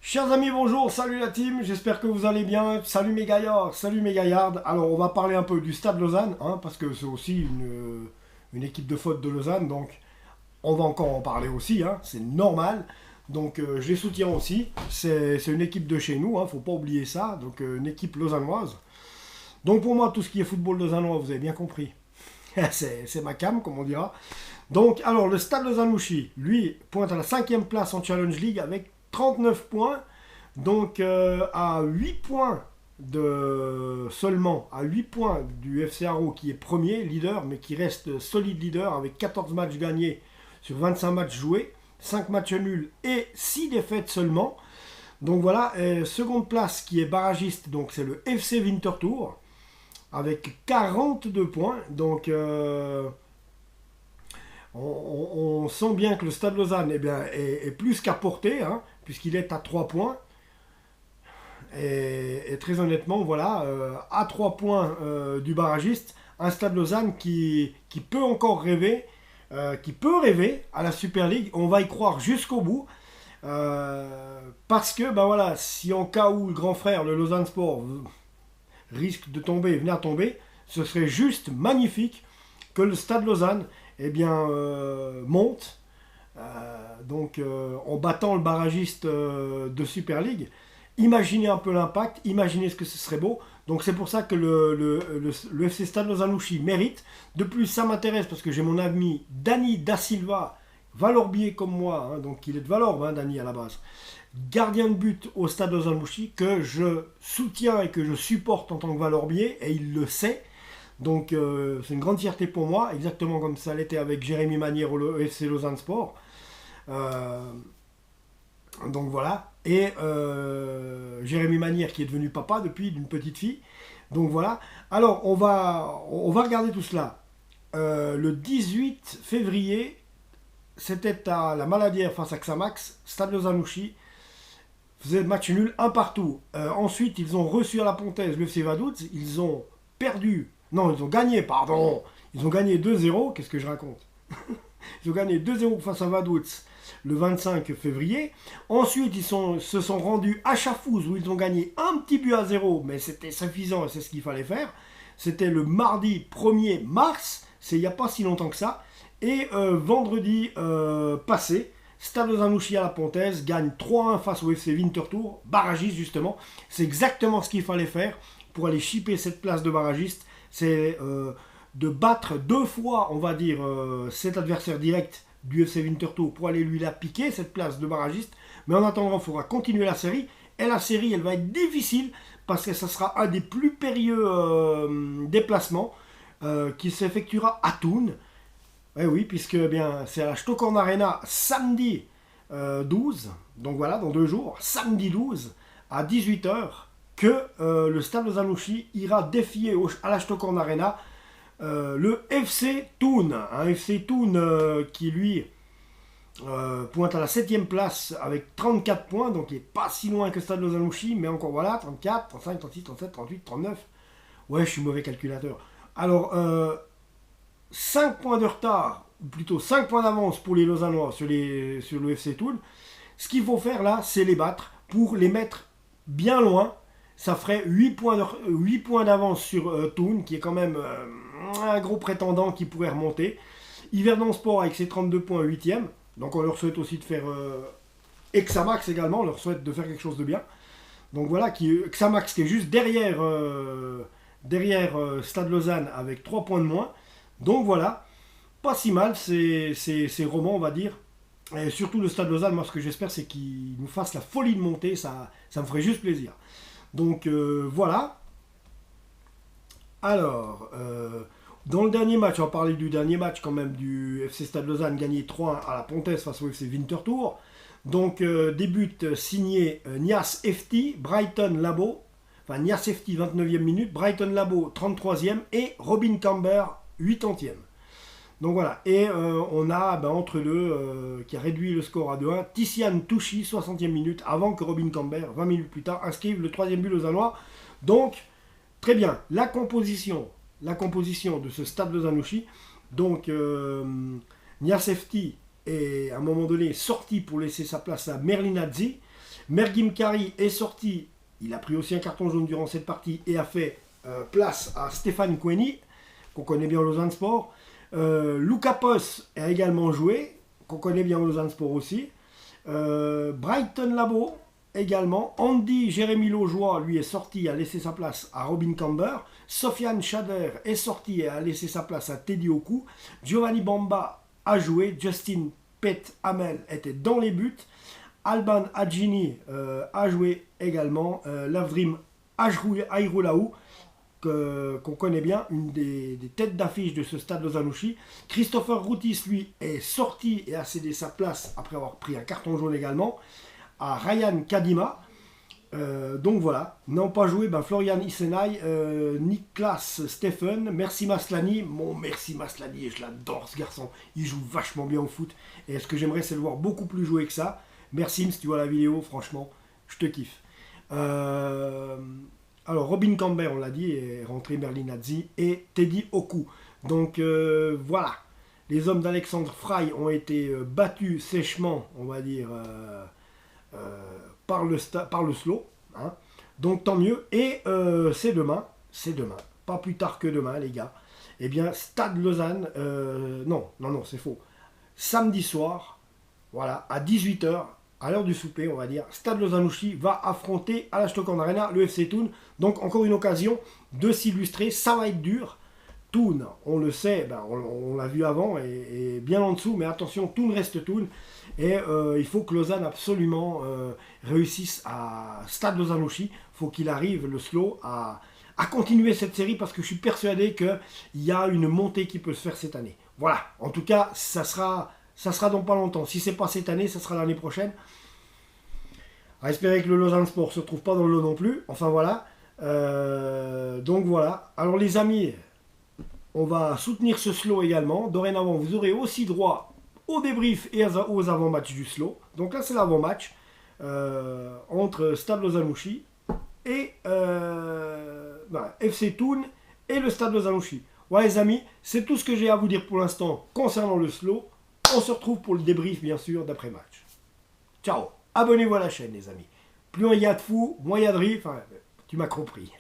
Chers amis, bonjour, salut la team, j'espère que vous allez bien, salut mes gaillards, salut mes gaillardes. Alors on va parler un peu du Stade Lausanne, hein, parce que c'est aussi une équipe de foot de Lausanne, donc on va encore en parler aussi, hein, c'est normal. Donc je les soutiens aussi, c'est une équipe de chez nous, hein, faut pas oublier ça, donc une équipe lausannoise. Donc pour moi, tout ce qui est football lausannois, vous avez bien compris, c'est ma cam, comme on dira. Donc alors le Stade Lausanne-Ouchy, lui, pointe à la 5e place en Challenge League avec 39 points. Donc à 8 points seulement à 8 points du FC Haro qui est premier leader, mais qui reste solide leader avec 14 matchs gagnés sur 25 matchs joués, 5 matchs nuls et 6 défaites seulement. Donc voilà, seconde place qui est barragiste, donc c'est le FC Winterthur avec 42 points. Donc on sent bien que le Stade Lausanne est plus qu'à portée, hein, puisqu'il est à 3 points. Et très honnêtement, voilà, à 3 points du barragiste, un Stade Lausanne qui peut encore rêver, qui peut rêver à la Super League. On va y croire jusqu'au bout. Parce que, ben voilà, si en cas où le grand frère, le Lausanne Sport, risque de tomber, venir tomber, ce serait juste magnifique que le Stade Lausanne monte. En battant le barragiste de Super League. Imaginez un peu l'impact, imaginez ce que ce serait beau. Donc c'est pour ça que le FC Stade Lausanne-Ouchy mérite. De plus, ça m'intéresse parce que j'ai mon ami Dani Da Silva, Valorbier comme moi, hein, donc il est de Valorbe, hein, Dani à la base. Gardien de but au Stade Lausanne-Ouchy, que je soutiens et que je supporte en tant que Valorbier, et il le sait. Donc c'est une grande fierté pour moi, exactement comme ça l'était avec Jérémy Manière au FC Lausanne Sport. Euh, donc voilà. Et Jérémy Manière qui est devenu papa depuis d'une petite fille. Donc voilà. Alors on va regarder tout cela. Le 18 février, c'était à la Maladière face à Xamax, Stade Lausanne-Ouchy. Faisait match nul, un partout. Ensuite, ils ont reçu à la Pontaise le FC Vaduz. Ils ont perdu. Non, ils ont gagné, pardon. Ils ont gagné 2-0. Qu'est-ce que je raconte? Ils ont gagné 2-0 face à Vaduz le 25 février. Ensuite, se sont rendus à Chafouz où ils ont gagné un petit but à 0, mais c'était suffisant et c'est ce qu'il fallait faire. C'était le mardi 1er mars, c'est il n'y a pas si longtemps que ça. Et vendredi passé, Stade Lausanne-Ouchy à la Pontaise gagne 3-1 face au FC Winterthur, barragiste justement. C'est exactement ce qu'il fallait faire pour aller chipper cette place de barragiste. C'est de battre 2 fois, on va dire, cet adversaire direct du FC Winterthur pour aller lui la piquer, cette place de barragiste. Mais en attendant, il faudra continuer la série. Et la série, elle va être difficile parce que ça sera un des plus périlleux déplacements qui s'effectuera à Thun. Eh oui, puisque c'est à la Stockhorn Arena samedi 12, donc voilà, dans 2 jours, samedi 12 à 18h, que le Stade Lausanne-Ouchy ira défier à la Stockhorn Arena le FC Thun, un FC Thun qui lui pointe à la 7e place avec 34 points, donc il n'est pas si loin que Stade Lausanne-Ouchy, mais encore voilà, 34, 35, 36, 37, 38, 39. Ouais, je suis mauvais calculateur. Alors, 5 points de retard, ou plutôt 5 points d'avance pour les Lausannois sur le FC Thun. Ce qu'il faut faire là, c'est les battre pour les mettre bien loin. Ça ferait 8 points d'avance sur Thun, qui est quand même un gros prétendant qui pourrait remonter. Yverdon Sport avec ses 32 points 8e. Donc on leur souhaite aussi de faire... et Xamax également, on leur souhaite de faire quelque chose de bien. Donc voilà, Xamax qui est juste derrière Stade Lausanne avec 3 points de moins. Donc voilà, pas si mal ces romans on va dire. Et surtout le Stade Lausanne, moi ce que j'espère c'est qu'il nous fasse la folie de monter, ça me ferait juste plaisir. Donc voilà. Alors, dans le dernier match, on va parler du dernier match quand même du FC Stade Lausanne, gagné 3-1 à la Pontaise face au FC Winterthur. Donc débute signé Nias FT, Brighton Labo, enfin Nias FT 29e minute, Brighton Labo 33e et Robin Camber 80e. Donc voilà, et on a entre deux qui a réduit le score à 2-1, Tizian Touchy 60e minute, avant que Robin Camber 20 minutes plus tard inscrive le 3e but lausannois. Donc très bien, la composition de ce Stade Lausanne-Ouchy, donc Nias FT est à un moment donné sorti pour laisser sa place à Merlinazzi. Mergim Kari est sorti, il a pris aussi un carton jaune durant cette partie et a fait place à Stéphane Koueni, qu'on connaît bien au Lausanne Sport. Luca Pos a également joué, qu'on connaît bien au Lausanne Sport aussi. Brighton Labo également. Andy Jérémy Laujoie, lui, est sorti, a laissé sa place à Robin Camber. Sofiane Chader est sorti et a laissé sa place à Teddy Oku. Giovanni Bamba a joué. Justin Pet Hamel était dans les buts. Alban Adjini a joué également. Lavdrim Aïroulaou, qu'on connaît bien, une des têtes d'affiche de ce stade Lausanne-Ouchy. Christopher Routis, lui, est sorti et a cédé sa place après avoir pris un carton jaune également à Ryan Kadima. Donc voilà, n'ont pas joué Florian Isenay, Niklas Stephen, Merci Maslany. Mon Merci Maslany, et je l'adore ce garçon, il joue vachement bien au foot. Et ce que j'aimerais, c'est le voir beaucoup plus jouer que ça. Merci, si tu vois la vidéo, franchement, je te kiffe. Alors, Robin Camber, on l'a dit, est rentré Merlinazzi et Teddy Oku. Donc voilà, les hommes d'Alexandre Frey ont été battus sèchement, on va dire, par le slow. Hein. Donc tant mieux. Et c'est demain, pas plus tard que demain, les gars. Eh bien, Stade Lausanne, non, c'est faux. Samedi soir, voilà, à 18h, à l'heure du souper, on va dire, Stade Lausanne-Ouchy va affronter à la Stockholm Arena le FC Thun. Donc encore une occasion de s'illustrer, ça va être dur. Thun, on le sait, on l'a vu avant et bien en dessous, mais attention, Thun reste Thun. Et il faut que Lausanne absolument réussisse à Stade Lausanne-Ouchy. Il faut qu'il arrive, le slow, à continuer cette série parce que je suis persuadé qu'il y a une montée qui peut se faire cette année. Voilà, en tout cas, ça sera dans pas longtemps. Si ce n'est pas cette année, ça sera l'année prochaine. À espérer que le Lausanne Sport ne se trouve pas dans le lot non plus. Enfin voilà. Donc voilà. Alors les amis, on va soutenir ce slow également. Dorénavant, vous aurez aussi droit au débrief et aux avant-matchs du slow. Donc là, c'est l'avant-match entre Stade Lausanne-Ouchy et FC Thun et le Stade Lausanne-Ouchy. Voilà les amis, c'est tout ce que j'ai à vous dire pour l'instant concernant le slow. On se retrouve pour le débrief, bien sûr, d'après-match. Ciao. Abonnez-vous à la chaîne, les amis. Plus il y a de fous, moins il y a de rire. Enfin, tu m'as compris.